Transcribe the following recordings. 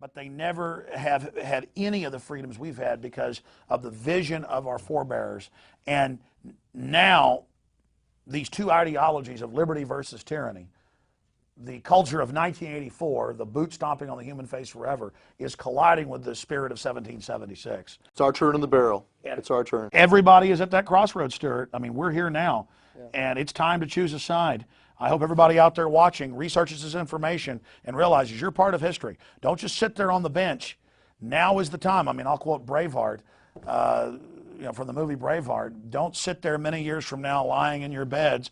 but they never have had any of the freedoms we've had because of the vision of our forebears. And now, these two ideologies of liberty versus tyranny, the culture of 1984, the boot stomping on the human face forever, is colliding with the spirit of 1776. It's our turn in the barrel. It's our turn. Everybody is at that crossroads, Stuart. I mean, we're here now, and it's time to choose a side. I hope everybody out there watching researches this information and realizes you're part of history. Don't just sit there on the bench. Now is the time. I mean, I'll quote Braveheart, from the movie Braveheart. Don't sit there many years from now lying in your beds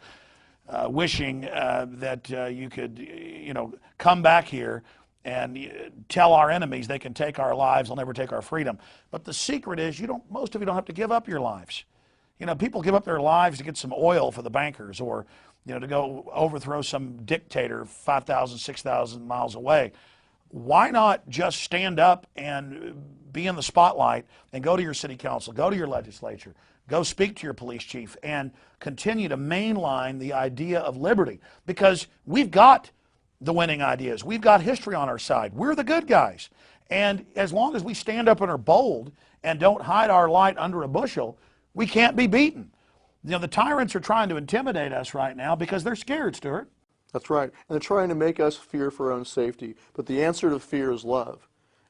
wishing that you could, come back here and tell our enemies they can take our lives, they'll never take our freedom. But the secret is most of you don't have to give up your lives. People give up their lives to get some oil for the bankers, or to go overthrow some dictator 5,000, 6,000 miles away. Why not just stand up and be in the spotlight and go to your city council, go to your legislature, go speak to your police chief, and continue to mainline the idea of liberty? Because we've got the winning ideas. We've got history on our side. We're the good guys. And as long as we stand up and are bold and don't hide our light under a bushel, we can't be beaten. The tyrants are trying to intimidate us right now because they're scared, Stuart. That's right. And they're trying to make us fear for our own safety. But the answer to fear is love.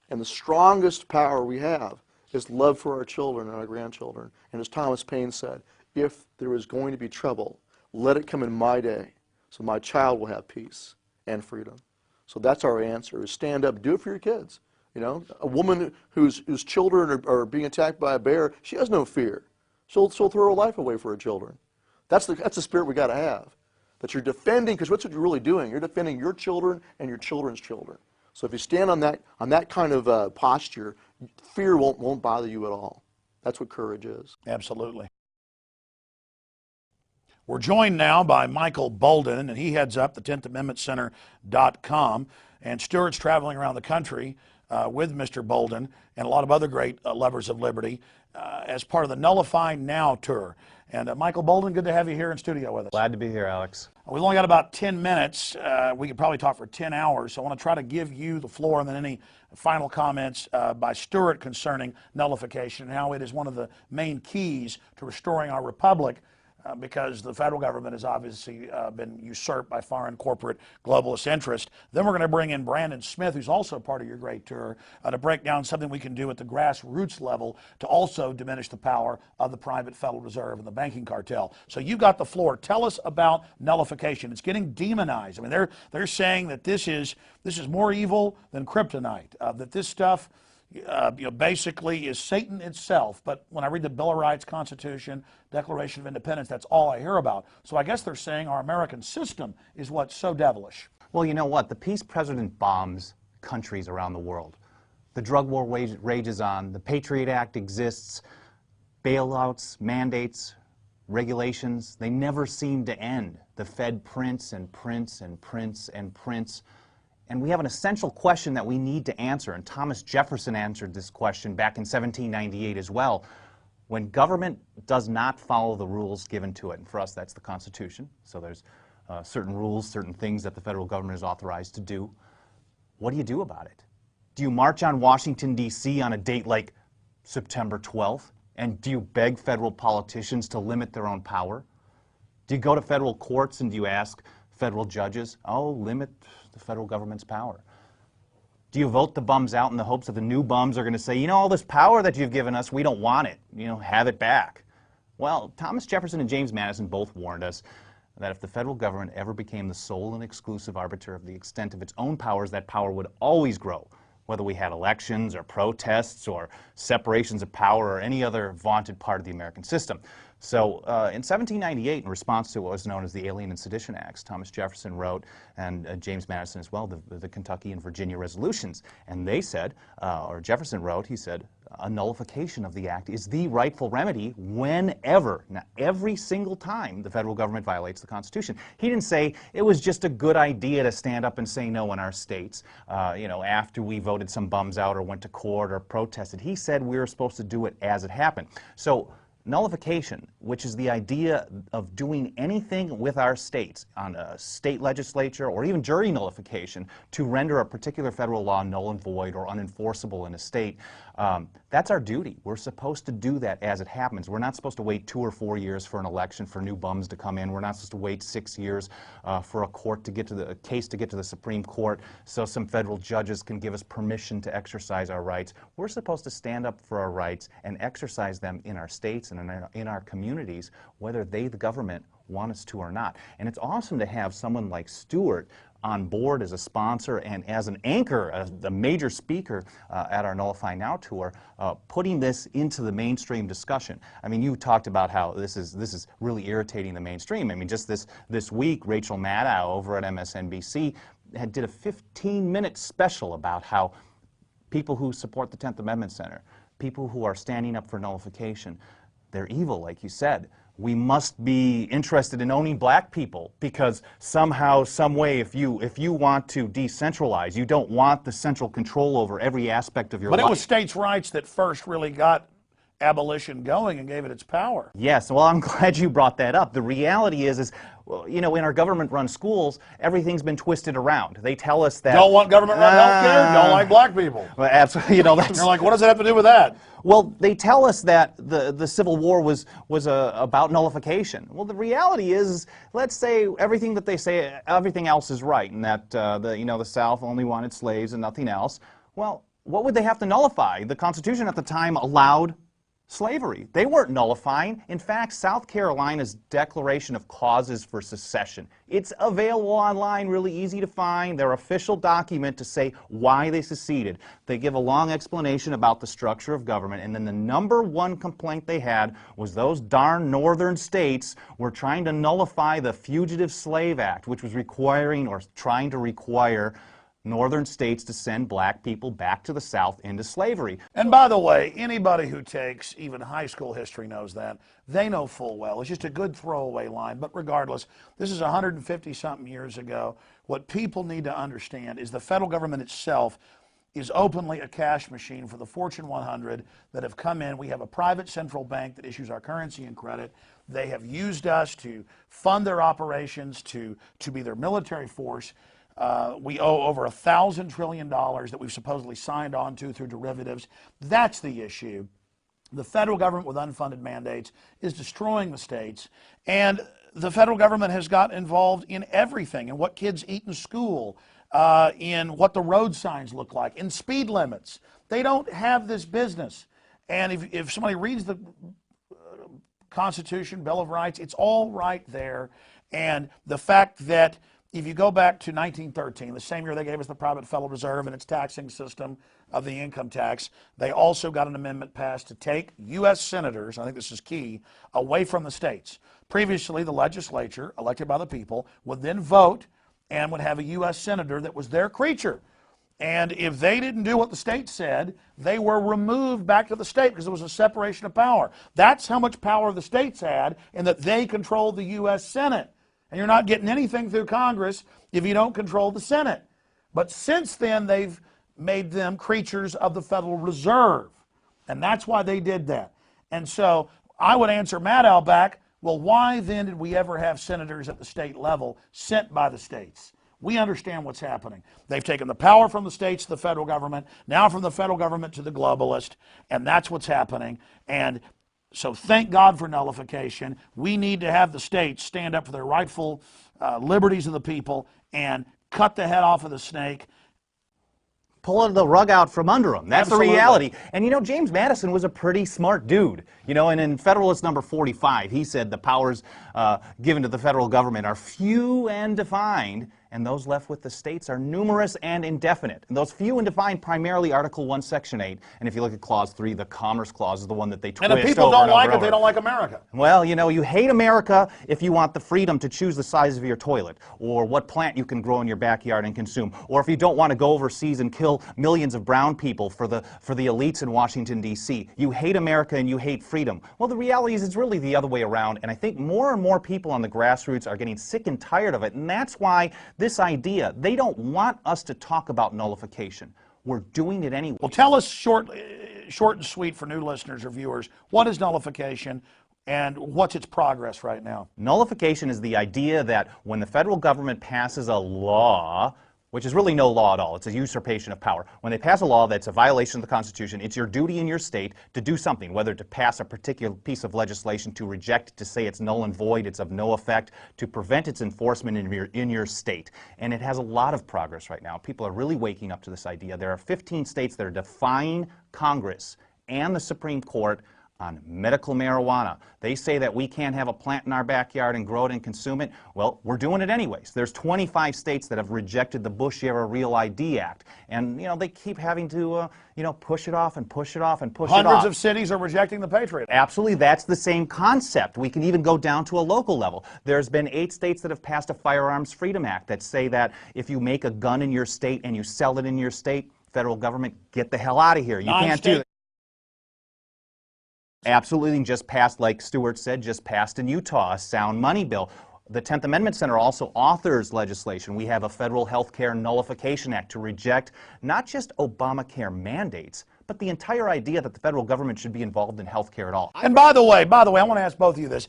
And the strongest power we have is love for our children and our grandchildren. And as Thomas Paine said, if there is going to be trouble, let it come in my day, so my child will have peace and freedom. So that's our answer, is stand up, do it for your kids. A woman whose children are being attacked by a bear, she has no fear. She'll throw her life away for her children. That's the spirit we got to have. That you're defending, because what's what you're really doing? You're defending your children and your children's children. So if you stand on that kind of posture, fear won't bother you at all. That's what courage is. Absolutely. We're joined now by Michael Boldin, and he heads up the 10thamendmentcenter.com. And Stuart's traveling around the country with Mr. Boldin and a lot of other great lovers of liberty as part of the Nullify Now tour. And Michael Boldin, good to have you here in studio with us. Glad to be here, Alex. We've only got about 10 minutes. We could probably talk for 10 hours, so I want to try to give you the floor and then any final comments by Stuart concerning nullification and how it is one of the main keys to restoring our republic. Because the federal government has obviously been usurped by foreign corporate globalist interest. Then we're going to bring in Brandon Smith, who's also part of your great tour, to break down something we can do at the grassroots level to also diminish the power of the private Federal Reserve and the banking cartel. So you've got the floor. Tell us about nullification. It's getting demonized. I mean, they're saying that this is more evil than kryptonite. That this stuff basically is Satan itself. But when I read the Bill of Rights, Constitution, Declaration of Independence, that's all I hear about. So I guess they're saying our American system is what's so devilish. Well, you know what? The peace president bombs countries around the world. The drug war rages on. The Patriot Act exists. Bailouts, mandates, regulations, they never seem to end. The Fed prints and prints and prints and prints. And we have an essential question that we need to answer, and Thomas Jefferson answered this question back in 1798 as well. When government does not follow the rules given to it, and for us that's the Constitution, so there's certain rules, certain things that the federal government is authorized to do, what do you do about it? Do you march on Washington, D.C. on a date like September 12th? And do you beg federal politicians to limit their own power? Do you go to federal courts and do you ask federal judges, limit the federal government's power? Do you vote the bums out in the hopes that the new bums are going to say, all this power that you've given us, we don't want it, have it back? Well, Thomas Jefferson and James Madison both warned us that if the federal government ever became the sole and exclusive arbiter of the extent of its own powers, that power would always grow, whether we had elections or protests or separations of power or any other vaunted part of the American system. So in 1798, in response to what was known as the Alien and Sedition Acts, Thomas Jefferson wrote, and James Madison as well, the Kentucky and Virginia resolutions. And they said, or Jefferson wrote, he said, a nullification of the act is the rightful remedy whenever, now every single time, the federal government violates the Constitution. He didn't say it was just a good idea to stand up and say no in our states, after we voted some bums out or went to court or protested. He said we were supposed to do it as it happened. So Nullification, which is the idea of doing anything with our states on a state legislature or even jury nullification to render a particular federal law null and void or unenforceable in a state, that's our duty. We're supposed to do that as it happens. We're not supposed to wait 2 or 4 years for an election for new bums to come in. We're not supposed to wait 6 years for a case to get to the Supreme Court so some federal judges can give us permission to exercise our rights. We're supposed to stand up for our rights and exercise them in our states and in our communities, whether they, the government, want us to or not. And it's awesome to have someone like Stuart on board as a sponsor and as an anchor, a major speaker at our Nullify Now tour, putting this into the mainstream discussion. I mean, you talked about how this is really irritating the mainstream. I mean, just this week, Rachel Maddow over at MSNBC did a 15-minute special about how people who support the 10th Amendment Center, people who are standing up for nullification, they're evil, like you said. We must be interested in owning black people because somehow, some way, if you want to decentralize, you don't want the central control over every aspect of your life. But it was states' rights that first really got abolition going and gave it its power. Yes, well, I'm glad you brought that up. The reality is, well, you know, in our government-run schools, everything's been twisted around. They tell us that... Don't want government-run health care, don't like black people. Well, absolutely, you know, that's... You're like, what does that have to do with that? Well, they tell us that the Civil War was about nullification. Well, the reality is, let's say everything that they say, everything else is right, and that the South only wanted slaves and nothing else. Well, what would they have to nullify? The Constitution at the time allowed slavery. They weren't nullifying. In fact, South Carolina's Declaration of Causes for Secession, it's available online, really easy to find, their official document to say why they seceded. They give a long explanation about the structure of government, and then the #1 complaint they had was those darn northern states were trying to nullify the Fugitive Slave Act, which was requiring or trying to require northern states to send black people back to the South into slavery. And by the way, anybody who takes even high school history knows that. They know full well. It's just a good throwaway line. But regardless, this is 150-something years ago. What people need to understand is the federal government itself is openly a cash machine for the Fortune 100 that have come in. We have a private central bank that issues our currency and credit. They have used us to fund their operations, to be their military force. We owe over $1,000 trillion that we've supposedly signed on to through derivatives. That's the issue. The federal government with unfunded mandates is destroying the states, and the federal government has got involved in everything, in what kids eat in school, in what the road signs look like, in speed limits. They don't have this business. And if somebody reads the Constitution, Bill of Rights, it's all right there. And the fact that if you go back to 1913, the same year they gave us the private Federal Reserve and its taxing system of the income tax, they also got an amendment passed to take U.S. senators, I think this is key, away from the states. Previously, the legislature, elected by the people, would then vote and would have a U.S. senator that was their creature. And if they didn't do what the state said, they were removed back to the state because there was a separation of power. That's how much power the states had, in that they controlled the U.S. Senate. And you're not getting anything through Congress if you don't control the Senate. But since then, they've made them creatures of the Federal Reserve. And that's why they did that. And so I would answer Maddow back, well, why then did we ever have senators at the state level sent by the states? We understand what's happening. They've taken the power from the states to the federal government, now from the federal government to the globalist, and that's what's happening. And so thank God for nullification. We need to have the states stand up for their rightful liberties of the people and cut the head off of the snake. Pulling the rug out from under them. That's Absolutely. The reality. And you know, James Madison was a pretty smart dude. You know, and in Federalist number 45, he said the powers given to the federal government are few and defined, and those left with the states are numerous and indefinite. And those few and defined primarily Article 1, Section 8. And if you look at Clause 3, the Commerce Clause is the one that they twist And if people over don't and like over it, they don't like America. Well, you know, you hate America if you want the freedom to choose the size of your toilet, or what plant you can grow in your backyard and consume, or if you don't want to go overseas and kill millions of brown people for the elites in Washington, D.C. You hate America and you hate freedom. Well, the reality is it's really the other way around, and I think more and more people on the grassroots are getting sick and tired of it, and that's why this idea, they don't want us to talk about nullification. We're doing it anyway. Well, tell us shortly short and sweet for new listeners or viewers, what is nullification and what's its progress right now? Nullification is the idea that when the federal government passes a law, which is really no law at all, it's a usurpation of power. When they pass a law that's a violation of the Constitution, it's your duty in your state to do something, whether to pass a particular piece of legislation, to reject it, to say it's null and void, it's of no effect, to prevent its enforcement in your state. And it has a lot of progress right now. People are really waking up to this idea. There are 15 states that are defying Congress and the Supreme Court on medical marijuana. They say that we can't have a plant in our backyard and grow it and consume it. Well, we're doing it anyways. There's 25 states that have rejected the Bush-era Real ID Act. And, you know, they keep having to, push it off and push it off and push it off. Hundreds of cities are rejecting the Patriot Act. Absolutely, that's the same concept. We can even go down to a local level. There's been 8 states that have passed a Firearms Freedom Act that say that if you make a gun in your state and you sell it in your state, federal government, get the hell out of here. You can't do that. Absolutely, just passed, like Stuart said, just passed in Utah, a sound money bill. The 10th Amendment Center also authors legislation. We have a Federal Health Care Nullification Act to reject not just Obamacare mandates, but the entire idea that the federal government should be involved in health care at all. And by the way, I want to ask both of you this.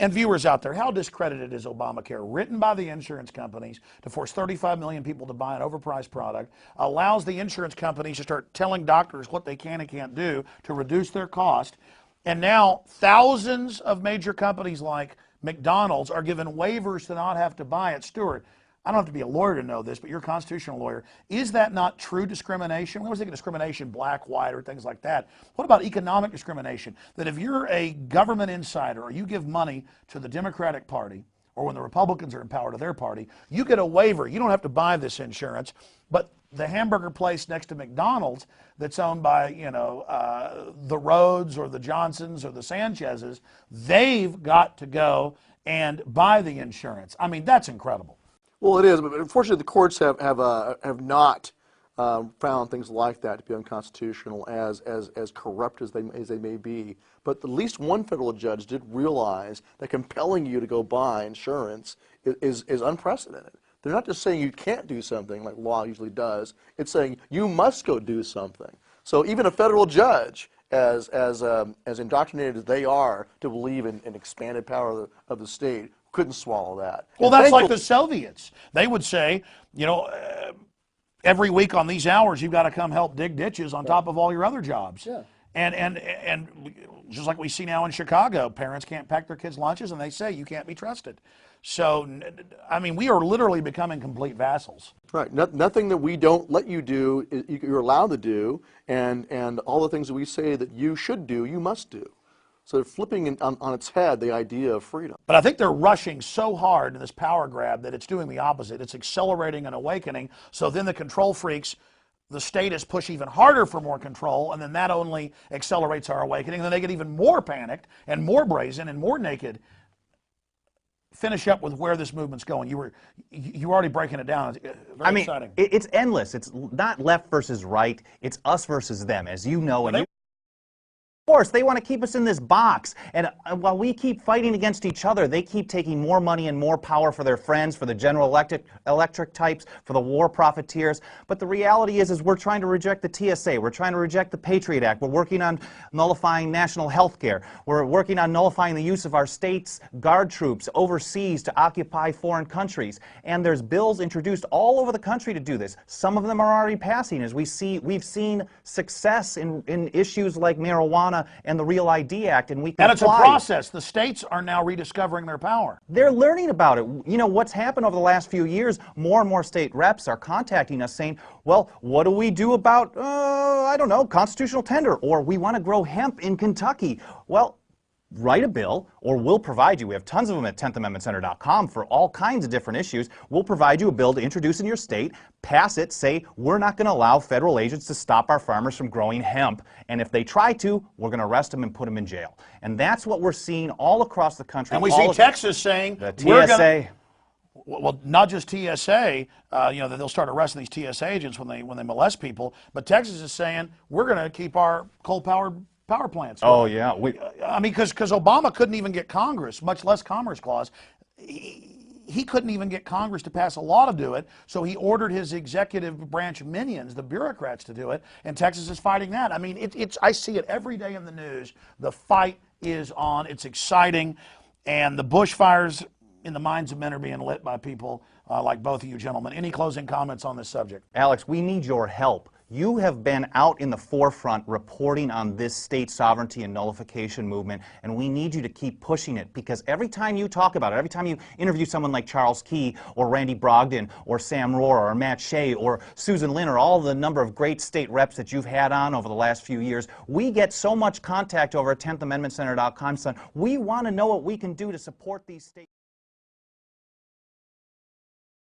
And viewers out there, how discredited is Obamacare? Written by the insurance companies to force 35 million people to buy an overpriced product, allows the insurance companies to start telling doctors what they can and can't do to reduce their cost. And now thousands of major companies like McDonald's are given waivers to not have to buy it. Stuart, I don't have to be a lawyer to know this, but you're a constitutional lawyer. Is that not true discrimination? We always think of discrimination, black, white, or things like that. What about economic discrimination? That if you're a government insider or you give money to the Democratic Party, or when the Republicans are in power to their party, you get a waiver. You don't have to buy this insurance, but the hamburger place next to McDonald's that's owned by, the Rhodes or the Johnsons or the Sanchez's, they've got to go and buy the insurance. I mean, that's incredible. Well, it is, but unfortunately the courts have not found things like that to be unconstitutional, as corrupt as they may be. But at least one federal judge did realize that compelling you to go buy insurance is unprecedented. They're not just saying you can't do something like law usually does. It's saying you must go do something. So even a federal judge, as indoctrinated as they are to believe in expanded power of the state, couldn't swallow that. Well, that's like the Soviets. They would say, every week on these hours, you've got to come help dig ditches on top of all your other jobs. Yeah. And just like we see now in Chicago, parents can't pack their kids' lunches, and they say you can't be trusted. So, I mean, we are literally becoming complete vassals. Right. Nothing that we don't let you do, you're allowed to do, and all the things that we say that you should do, you must do. So they're flipping on its head the idea of freedom. But I think they're rushing so hard in this power grab that it's doing the opposite. It's accelerating an awakening. So then the control freaks, the statists push even harder for more control, and then that only accelerates our awakening. And then they get even more panicked and more brazen and more naked. Finish up with where this movement's going. You were already breaking it down. Very exciting. It's endless. It's not left versus right. It's us versus them, as you know. And of course, they want to keep us in this box. And while we keep fighting against each other, they keep taking more money and more power for their friends, for the General Electric types, for the war profiteers. But the reality is we're trying to reject the TSA. We're trying to reject the Patriot Act. We're working on nullifying national health care. We're working on nullifying the use of our states' guard troops overseas to occupy foreign countries. And there's bills introduced all over the country to do this. Some of them are already passing, as we've seen success in issues like marijuana and the Real ID Act, and we can And it's a process. The states are now rediscovering their power. They're learning about it. You know, what's happened over the last few years, more and more state reps are contacting us saying, well, what do we do about, I don't know, constitutional tender, or we want to grow hemp in Kentucky. Well, write a bill, or we'll provide you. We have tons of them at 10thamendmentcenter.com for all kinds of different issues. We'll provide you a bill to introduce in your state, pass it, say, we're not going to allow federal agents to stop our farmers from growing hemp. And if they try to, we're going to arrest them and put them in jail. And that's what we're seeing all across the country. And we see Texas saying, the TSA. Well, not just TSA, that they'll start arresting these TSA agents when they molest people, but Texas is saying, we're going to keep our coal-powered power plants. Oh, yeah. I mean, because Obama couldn't even get Congress, much less Commerce Clause. he couldn't even get Congress to pass a law to do it, so he ordered his executive branch minions, the bureaucrats, to do it, and Texas is fighting that. I mean, I see it every day in the news. The fight is on. It's exciting, and the bushfires in the minds of men are being lit by people like both of you gentlemen. Any closing comments on this subject? Alex, we need your help. You have been out in the forefront reporting on this state sovereignty and nullification movement, and we need you to keep pushing it, because every time you talk about it, every time you interview someone like Charles Key or Randy Brogdon or Sam Rohrer or Matt Shea or Susan Lin or all the number of great state reps that you've had on over the last few years, we get so much contact over at 10thamendmentcenter.com. We want to know what we can do to support these states.